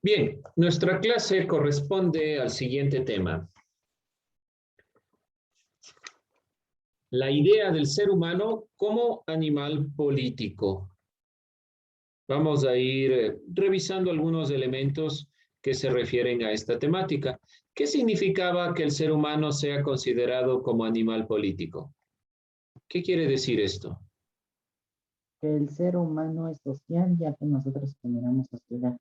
Bien, nuestra clase corresponde al siguiente tema. La idea del ser humano como animal político. Vamos a ir revisando algunos elementos que se refieren a esta temática. ¿Qué significaba que el ser humano sea considerado como animal político? ¿Qué quiere decir esto? Que el ser humano es social, ya que nosotros generamos sociedad.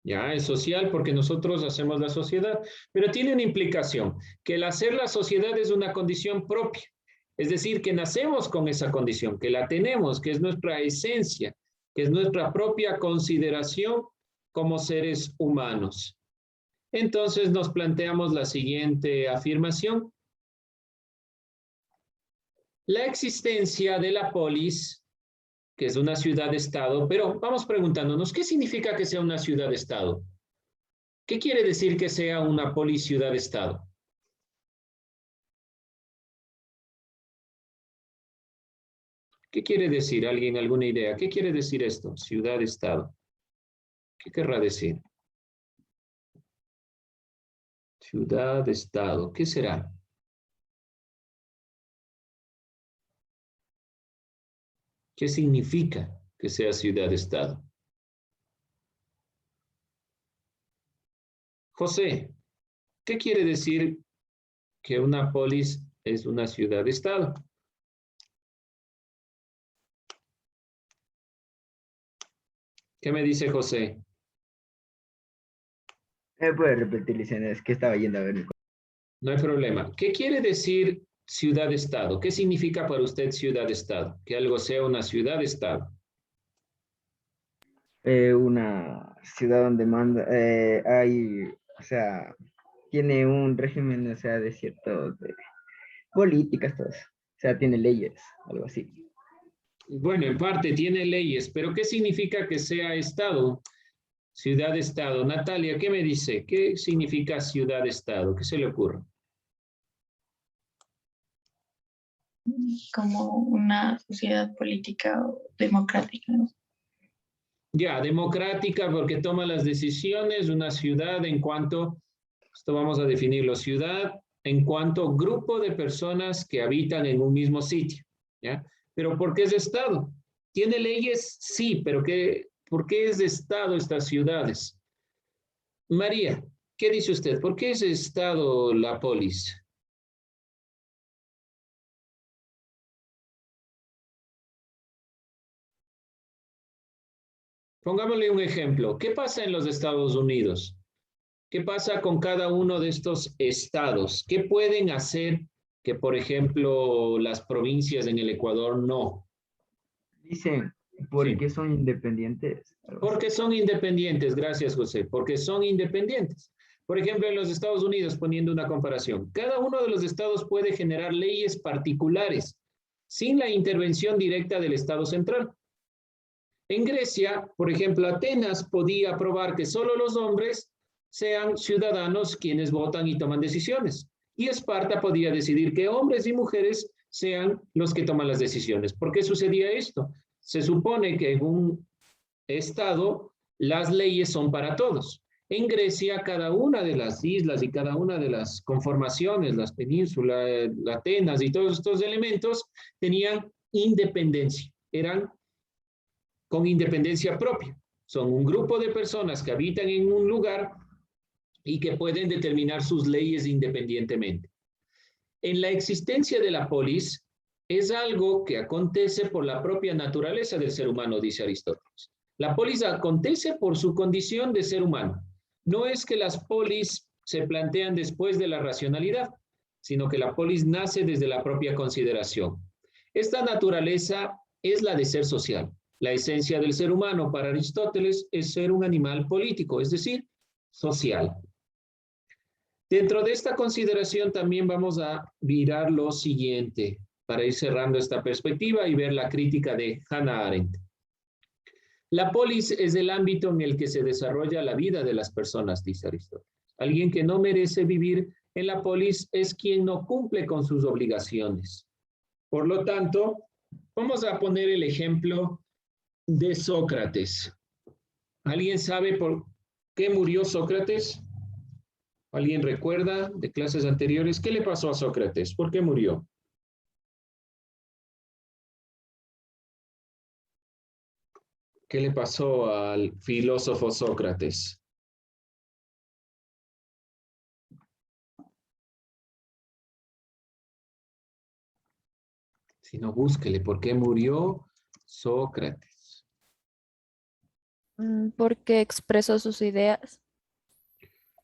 Ya, es social porque nosotros hacemos la sociedad, pero tiene una implicación, que el hacer la sociedad es una condición propia. Es decir, que nacemos con esa condición, que la tenemos, que es nuestra esencia, que es nuestra propia consideración como seres humanos. Entonces nos planteamos la siguiente afirmación. La existencia de la polis, que es una ciudad-estado, pero vamos preguntándonos, ¿qué significa que sea una ciudad-estado? ¿Qué quiere decir que sea una polis ciudad-estado? ¿Qué quiere decir? ¿Alguien, alguna idea? ¿Qué quiere decir esto? Ciudad-estado. ¿Qué querrá decir? Ciudad-estado. ¿Qué será? ¿Qué significa que sea ciudad-estado? José, ¿qué quiere decir que una polis es una ciudad-estado? ¿Qué me dice José? ¿Puede repetir, licenciado? Es que estaba yendo a ver. No hay problema. ¿Qué quiere decir ciudad-estado? ¿Qué significa para usted ciudad-estado? Que algo sea una ciudad-estado. Una ciudad donde manda, hay, o sea, tiene un régimen, o sea, de ciertos de políticas, todo eso. O sea, tiene leyes, algo así. Bueno, en parte tiene leyes, pero ¿qué significa que sea estado? Ciudad-estado. Natalia, ¿qué me dice? ¿Qué significa ciudad-estado? ¿Qué se le ocurre? Como una sociedad política o democrática, ¿no? Ya, democrática porque toma las decisiones, una ciudad en cuanto, esto vamos a definirlo, ciudad en cuanto grupo de personas que habitan en un mismo sitio, ¿ya? Pero ¿por qué es de estado? ¿Tiene leyes? Sí, pero ¿por qué es de estado estas ciudades? María, ¿qué dice usted? ¿Por qué es de estado la polis? Pongámosle un ejemplo. ¿Qué pasa en los Estados Unidos? ¿Qué pasa con cada uno de estos estados? ¿Qué pueden hacer que, por ejemplo, las provincias en el Ecuador no? Dicen, Sí. porque son independientes. Porque son independientes, gracias José, porque son independientes. Por ejemplo, en los Estados Unidos, poniendo una comparación, cada uno de los estados puede generar leyes particulares sin la intervención directa del Estado central. En Grecia, por ejemplo, Atenas podía aprobar que solo los hombres sean ciudadanos quienes votan y toman decisiones. Y Esparta podía decidir que hombres y mujeres sean los que toman las decisiones. ¿Por qué sucedía esto? Se supone que en un estado las leyes son para todos. En Grecia, cada una de las islas y cada una de las conformaciones, las penínsulas, Atenas y todos estos elementos tenían independencia, eran con independencia propia. Son un grupo de personas que habitan en un lugar y que pueden determinar sus leyes independientemente. En la existencia de la polis es algo que acontece por la propia naturaleza del ser humano, dice Aristóteles. La polis acontece por su condición de ser humano. No es que las polis se plantean después de la racionalidad, sino que la polis nace desde la propia consideración. Esta naturaleza es la de ser social. La esencia del ser humano para Aristóteles es ser un animal político, es decir, social. Dentro de esta consideración también vamos a mirar lo siguiente para ir cerrando esta perspectiva y ver la crítica de Hannah Arendt. La polis es el ámbito en el que se desarrolla la vida de las personas, dice Aristóteles. Alguien que no merece vivir en la polis es quien no cumple con sus obligaciones. Por lo tanto, vamos a poner el ejemplo de Sócrates. ¿Alguien sabe por qué murió Sócrates? ¿Alguien recuerda de clases anteriores? ¿Qué le pasó a Sócrates? ¿Por qué murió? ¿Qué le pasó al filósofo Sócrates? Si no, búsquele, ¿por qué murió Sócrates? Porque expresó sus ideas.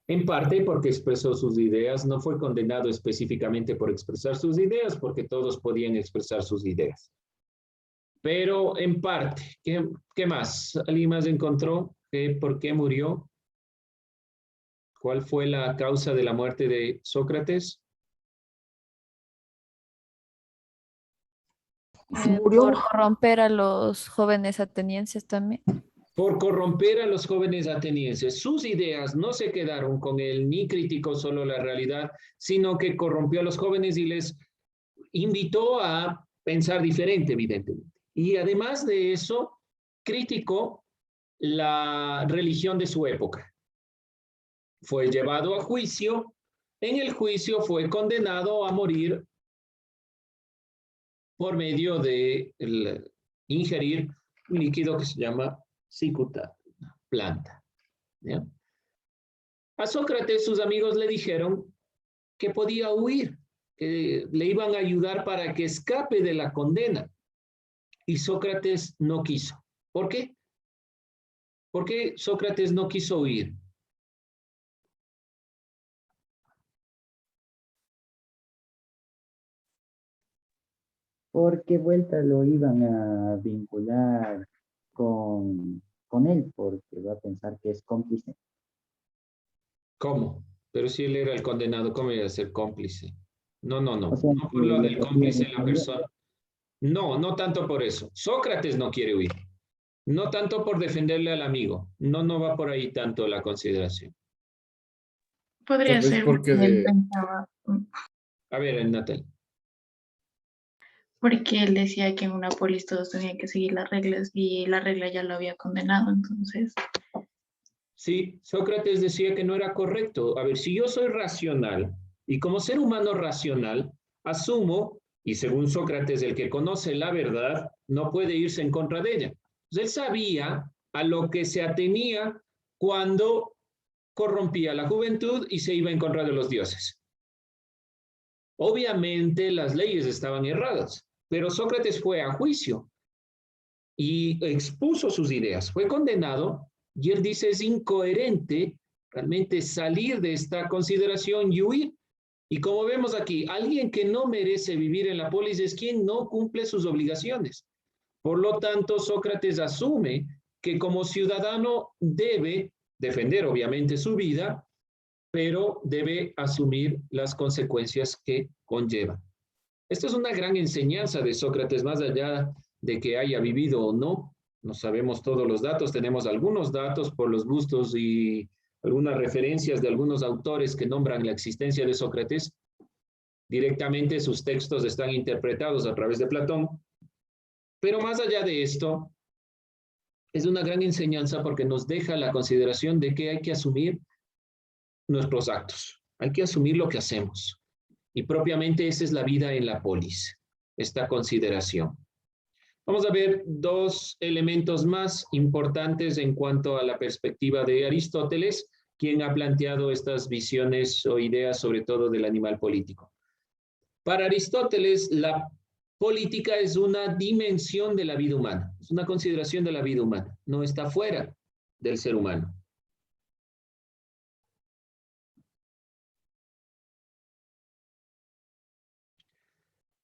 En parte porque expresó sus ideas, no fue condenado específicamente por expresar sus ideas, porque todos podían expresar sus ideas. Pero en parte, ¿qué más? ¿Alguien más encontró por qué murió? ¿Cuál fue la causa de la muerte de Sócrates? Por corromper a los jóvenes atenienses también. Por corromper a los jóvenes atenienses. Sus ideas no se quedaron con él, ni criticó solo la realidad, sino que corrompió a los jóvenes y les invitó a pensar diferente, evidentemente. Y además de eso, criticó la religión de su época. Fue llevado a juicio. En el juicio fue condenado a morir por medio de ingerir un líquido que se llama cicuta, planta. ¿Ya? A Sócrates sus amigos le dijeron que podía huir, que le iban a ayudar para que escape de la condena. Y Sócrates no quiso. ¿Por qué? ¿Por qué Sócrates no quiso huir? Porque vuelta lo iban a vincular con él, porque va a pensar que es cómplice. ¿Cómo? Pero si él era el condenado, ¿cómo iba a ser cómplice? No, no, no. O sea, No que por lo del podía cómplice la responder. persona. No, no tanto por eso. Sócrates no quiere huir. No tanto por defenderle al amigo. No, no va por ahí tanto la consideración. Podría Tal vez ser porque él porque pensaba, A ver, Natal. porque él decía que en una polis todos tenían que seguir las reglas y la regla ya lo había condenado, entonces. Sí, Sócrates decía que no era correcto. A ver, si yo soy racional y como ser humano racional, asumo, y según Sócrates, el que conoce la verdad no puede irse en contra de ella. Entonces, él sabía a lo que se atenía cuando corrompía la juventud y se iba en contra de los dioses. Obviamente las leyes estaban erradas, pero Sócrates fue a juicio y expuso sus ideas. Fue condenado y él dice es incoherente realmente salir de esta consideración y huir. Y como vemos aquí, alguien que no merece vivir en la polis es quien no cumple sus obligaciones. Por lo tanto, Sócrates asume que como ciudadano debe defender obviamente su vida, pero debe asumir las consecuencias que conlleva. Esto es una gran enseñanza de Sócrates, más allá de que haya vivido o no. No sabemos todos los datos, tenemos algunos datos por los gustos y algunas referencias de algunos autores que nombran la existencia de Sócrates. Directamente sus textos están interpretados a través de Platón. Pero más allá de esto, es una gran enseñanza porque nos deja la consideración de que hay que asumir nuestros actos, hay que asumir lo que hacemos. Y propiamente esa es la vida en la polis, esta consideración. Vamos a ver dos elementos más importantes en cuanto a la perspectiva de Aristóteles, quien ha planteado estas visiones o ideas sobre todo del animal político. Para Aristóteles, la política es una dimensión de la vida humana, es una consideración de la vida humana, no está fuera del ser humano.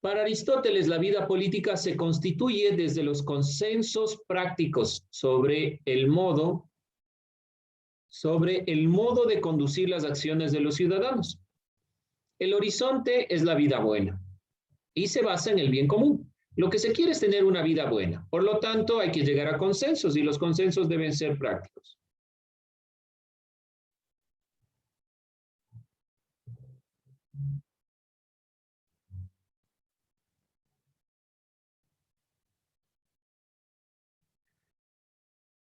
Para Aristóteles, la vida política se constituye desde los consensos prácticos sobre el modo de conducir las acciones de los ciudadanos. El horizonte es la vida buena y se basa en el bien común. Lo que se quiere es tener una vida buena. Por lo tanto, hay que llegar a consensos y los consensos deben ser prácticos.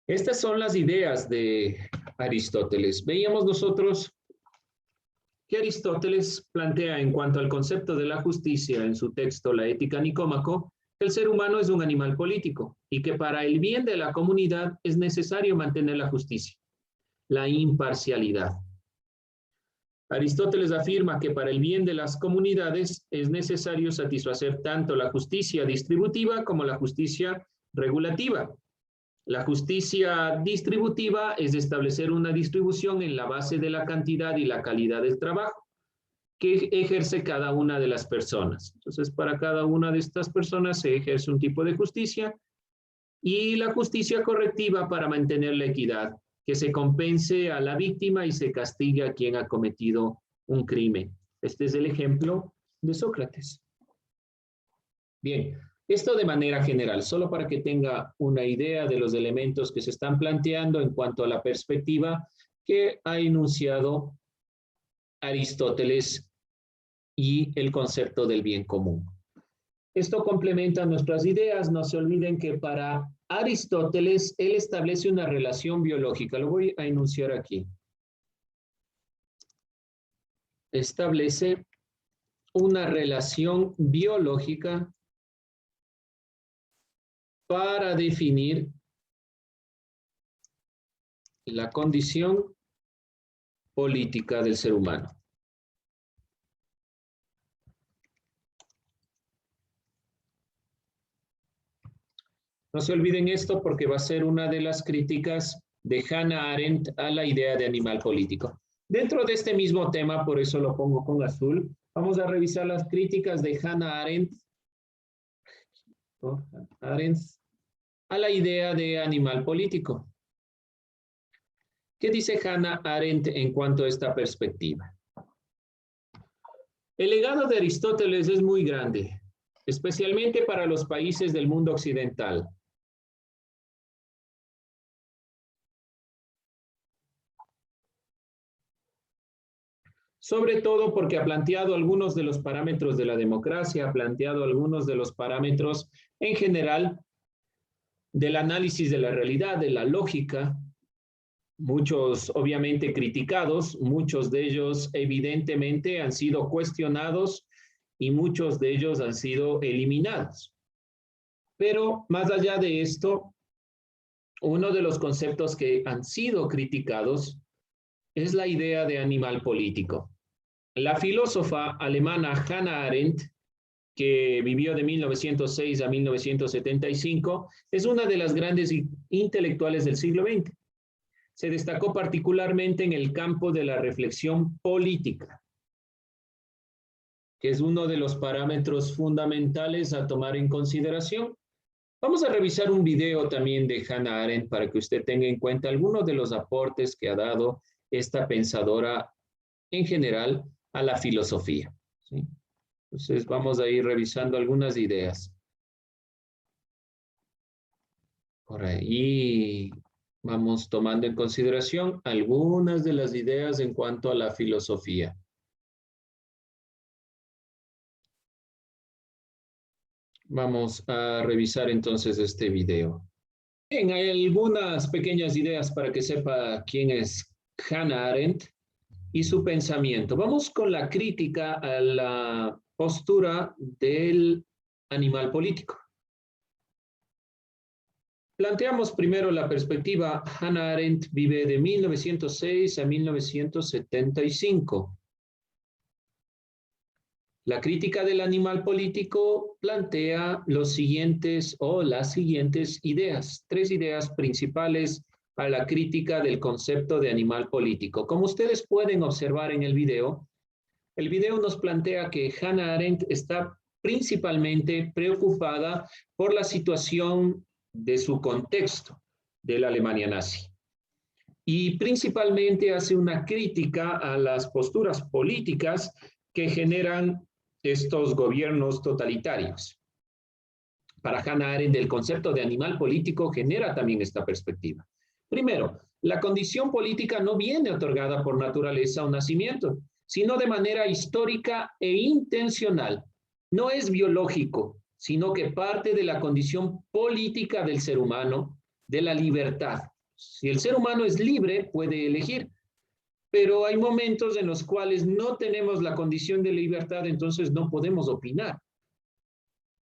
Estas son las ideas de Aristóteles. Veíamos nosotros que Aristóteles plantea en cuanto al concepto de la justicia en su texto La Ética Nicómaco, que el ser humano es un animal político y que para el bien de la comunidad es necesario mantener la justicia, la imparcialidad. Aristóteles afirma que para el bien de las comunidades es necesario satisfacer tanto la justicia distributiva como la justicia regulativa. La justicia distributiva es establecer una distribución en la base de la cantidad y la calidad del trabajo que ejerce cada una de las personas. Entonces, para cada una de estas personas se ejerce un tipo de justicia y la justicia correctiva para mantener la equidad, que se compense a la víctima y se castigue a quien ha cometido un crimen. Este es el ejemplo de Sócrates. Bien, esto de manera general, solo para que tenga una idea de los elementos que se están planteando en cuanto a la perspectiva que ha enunciado Aristóteles y el concepto del bien común. Esto complementa nuestras ideas. No se olviden que para Aristóteles, él establece una relación biológica. Lo voy a enunciar aquí. Establece una relación biológica para definir la condición política del ser humano. No se olviden esto porque va a ser una de las críticas de Hannah Arendt a la idea de animal político. Dentro de este mismo tema, por eso lo pongo con azul, vamos a revisar las críticas de Hannah Arendt a la idea de animal político. ¿Qué dice Hannah Arendt en cuanto a esta perspectiva? El legado de Aristóteles es muy grande, especialmente para los países del mundo occidental. Sobre todo porque ha planteado algunos de los parámetros de la democracia, ha planteado algunos de los parámetros en general del análisis de la realidad, de la lógica, muchos obviamente criticados, muchos de ellos evidentemente han sido cuestionados y muchos de ellos han sido eliminados. Pero más allá de esto, uno de los conceptos que han sido criticados es la idea de animal político. La filósofa alemana Hannah Arendt, que vivió de 1906 a 1975, es una de las grandes intelectuales del siglo XX. Se destacó particularmente en el campo de la reflexión política, que es uno de los parámetros fundamentales a tomar en consideración. Vamos a revisar un video también de Hannah Arendt para que usted tenga en cuenta algunos de los aportes que ha dado esta pensadora en general a la filosofía, ¿sí? Entonces vamos a ir revisando algunas ideas. Por ahí vamos tomando en consideración algunas de las ideas en cuanto a la filosofía. Vamos a revisar entonces este video. Bien, hay algunas pequeñas ideas para que sepa quién es Hannah Arendt y su pensamiento. Vamos con la crítica a la postura del animal político. Planteamos primero la perspectiva. Hannah Arendt vive de 1906 a 1975. La crítica del animal político plantea los siguientes o las siguientes ideas, tres ideas principales a la crítica del concepto de animal político. Como ustedes pueden observar en el video nos plantea que Hannah Arendt está principalmente preocupada por la situación de su contexto de la Alemania nazi. Y principalmente hace una crítica a las posturas políticas que generan estos gobiernos totalitarios. Para Hannah Arendt, el concepto de animal político genera también esta perspectiva. Primero, la condición política no viene otorgada por naturaleza o nacimiento, sino de manera histórica e intencional. No es biológico, sino que parte de la condición política del ser humano, de la libertad. Si el ser humano es libre, puede elegir, pero hay momentos en los cuales no tenemos la condición de libertad, entonces no podemos opinar.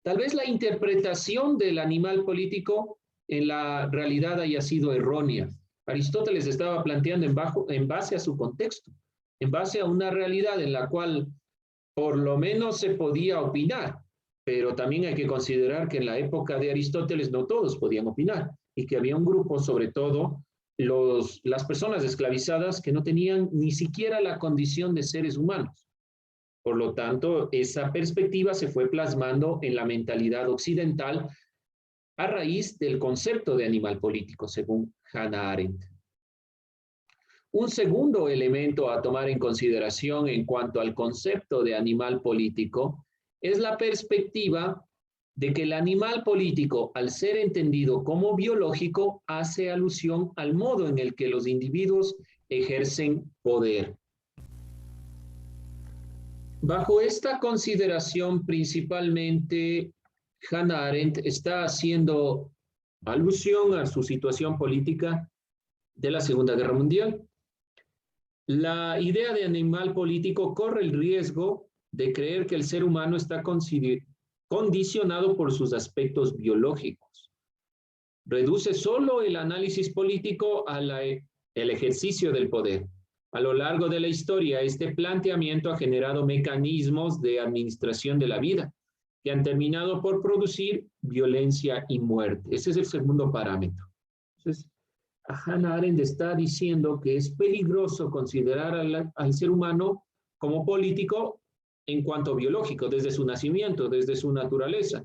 Tal vez la interpretación del animal político en la realidad haya sido errónea. Aristóteles estaba planteando en base a su contexto, en base a una realidad en la cual por lo menos se podía opinar, pero también hay que considerar que en la época de Aristóteles no todos podían opinar y que había un grupo, sobre todo las personas esclavizadas, que no tenían ni siquiera la condición de seres humanos. Por lo tanto, esa perspectiva se fue plasmando en la mentalidad occidental a raíz del concepto de animal político, según Hannah Arendt. Un segundo elemento a tomar en consideración en cuanto al concepto de animal político es la perspectiva de que el animal político, al ser entendido como biológico, hace alusión al modo en el que los individuos ejercen poder. Bajo esta consideración, principalmente, Hannah Arendt está haciendo alusión a su situación política de la Segunda Guerra Mundial. La idea de animal político corre el riesgo de creer que el ser humano está condicionado por sus aspectos biológicos. Reduce solo el análisis político al ejercicio del poder. A lo largo de la historia, este planteamiento ha generado mecanismos de administración de la vida que han terminado por producir violencia y muerte. Ese es el segundo parámetro. Entonces, Hannah Arendt está diciendo que es peligroso considerar al ser humano como político en cuanto biológico, desde su nacimiento, desde su naturaleza,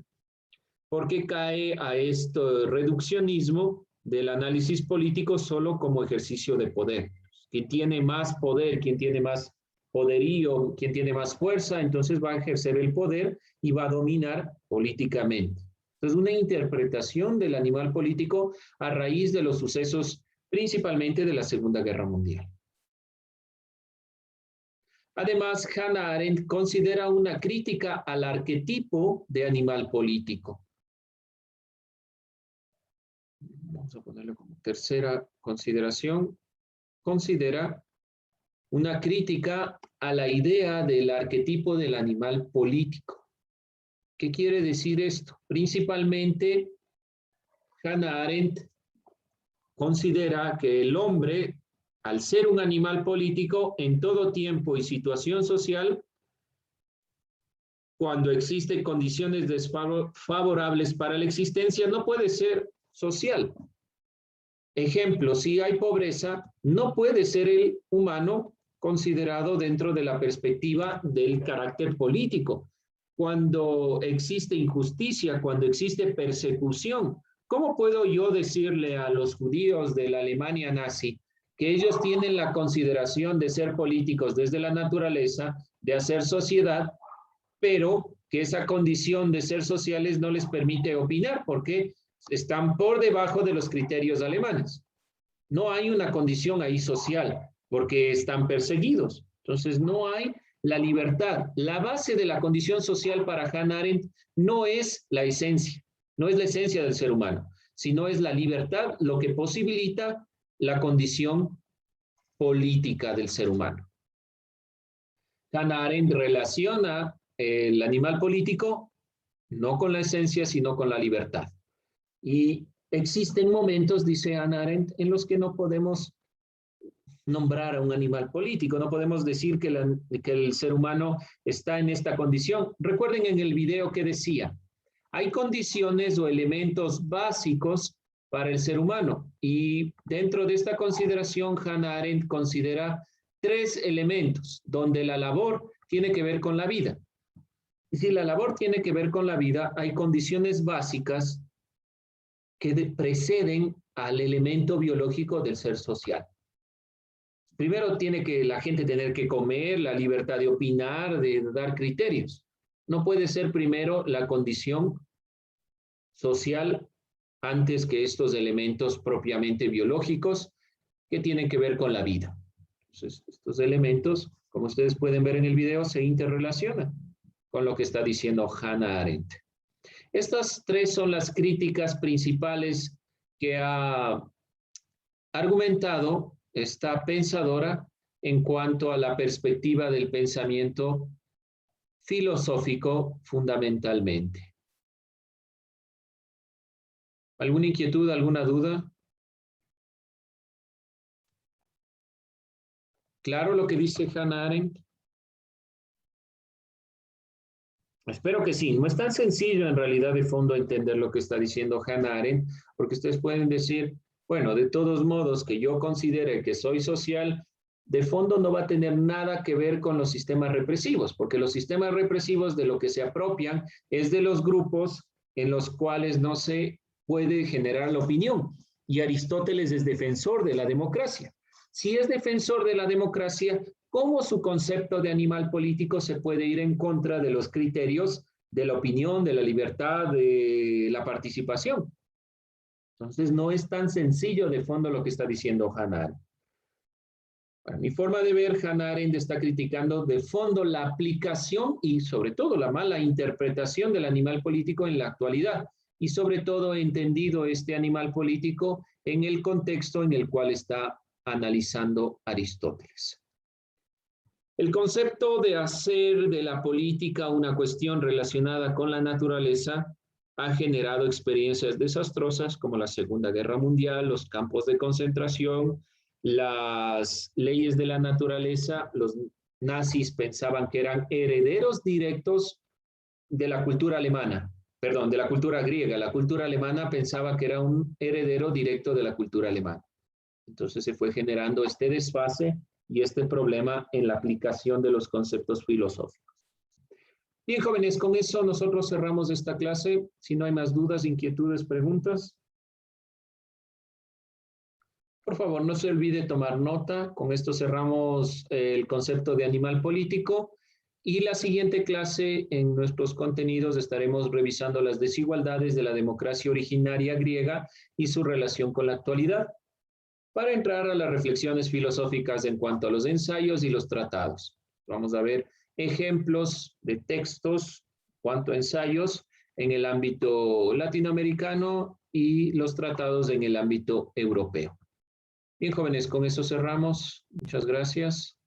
porque cae a este reduccionismo del análisis político solo como ejercicio de poder. Quien tiene más poder, quien tiene más poderío, quien tiene más fuerza, entonces va a ejercer el poder y va a dominar políticamente. Entonces, una interpretación del animal político a raíz de los sucesos, principalmente de la Segunda Guerra Mundial. Además, Hannah Arendt considera una crítica al arquetipo de animal político. Vamos a ponerlo como tercera consideración. Considera una crítica a la idea del arquetipo del animal político. ¿Qué quiere decir esto? Principalmente, Hannah Arendt considera que el hombre, al ser un animal político, en todo tiempo y situación social, cuando existen condiciones desfavorables para la existencia, no puede ser social. Ejemplo, si hay pobreza, no puede ser el humano considerado dentro de la perspectiva del carácter político. Cuando existe injusticia, cuando existe persecución, ¿cómo puedo yo decirle a los judíos de la Alemania nazi que ellos tienen la consideración de ser políticos desde la naturaleza, de hacer sociedad, pero que esa condición de ser sociales no les permite opinar porque están por debajo de los criterios alemanes? No hay una condición ahí social porque están perseguidos. Entonces no hay la libertad. La base de la condición social para Hannah Arendt no es la esencia, no es la esencia del ser humano, sino es la libertad lo que posibilita la condición política del ser humano. Hannah Arendt relaciona el animal político no con la esencia, sino con la libertad. Y existen momentos, dice Hannah Arendt, en los que no podemos nombrar a un animal político, no podemos decir que el ser humano está en esta condición. Recuerden en el video que decía, hay condiciones o elementos básicos para el ser humano y dentro de esta consideración Hannah Arendt considera 3 elementos donde la labor tiene que ver con la vida. Y si la labor tiene que ver con la vida, hay condiciones básicas que preceden al elemento biológico del ser social. Primero tiene que la gente tener que comer, la libertad de opinar, de dar criterios. No puede ser primero la condición social antes que estos elementos propiamente biológicos que tienen que ver con la vida. Entonces, estos elementos, como ustedes pueden ver en el video, se interrelacionan con lo que está diciendo Hannah Arendt. Estas 3 son las críticas principales que ha argumentado esta pensadora en cuanto a la perspectiva del pensamiento filosófico fundamentalmente. ¿Alguna inquietud, alguna duda? ¿Claro lo que dice Hannah Arendt? Espero que sí. No es tan sencillo en realidad de fondo entender lo que está diciendo Hannah Arendt, porque ustedes pueden decir, bueno, de todos modos, que yo considere que soy social, de fondo no va a tener nada que ver con los sistemas represivos, porque los sistemas represivos de lo que se apropian es de los grupos en los cuales no se puede generar la opinión. Y Aristóteles es defensor de la democracia. Si es defensor de la democracia, ¿cómo su concepto de animal político se puede ir en contra de los criterios de la opinión, de la libertad, de la participación? Entonces, no es tan sencillo de fondo lo que está diciendo Hannah Arendt. Para mi forma de ver, Hannah Arendt está criticando de fondo la aplicación y sobre todo la mala interpretación del animal político en la actualidad. Y sobre todo entendido este animal político en el contexto en el cual está analizando Aristóteles. El concepto de hacer de la política una cuestión relacionada con la naturaleza ha generado experiencias desastrosas como la Segunda Guerra Mundial, los campos de concentración, las leyes de la naturaleza. Los nazis pensaban que eran herederos directos de la cultura alemana, perdón, de la cultura griega. La cultura alemana pensaba que era un heredero directo de la cultura alemana. Entonces se fue generando este desfase y este problema en la aplicación de los conceptos filosóficos. Bien, jóvenes, con eso nosotros cerramos esta clase. Si no hay más dudas, inquietudes, preguntas. Por favor, no se olvide tomar nota. Con esto cerramos el concepto de animal político. Y la siguiente clase, en nuestros contenidos, estaremos revisando las desigualdades de la democracia originaria griega y su relación con la actualidad, para entrar a las reflexiones filosóficas en cuanto a los ensayos y los tratados. Vamos a ver ejemplos de textos, cuanto a ensayos, en el ámbito latinoamericano y los tratados en el ámbito europeo. Bien, jóvenes, con eso cerramos. Muchas gracias.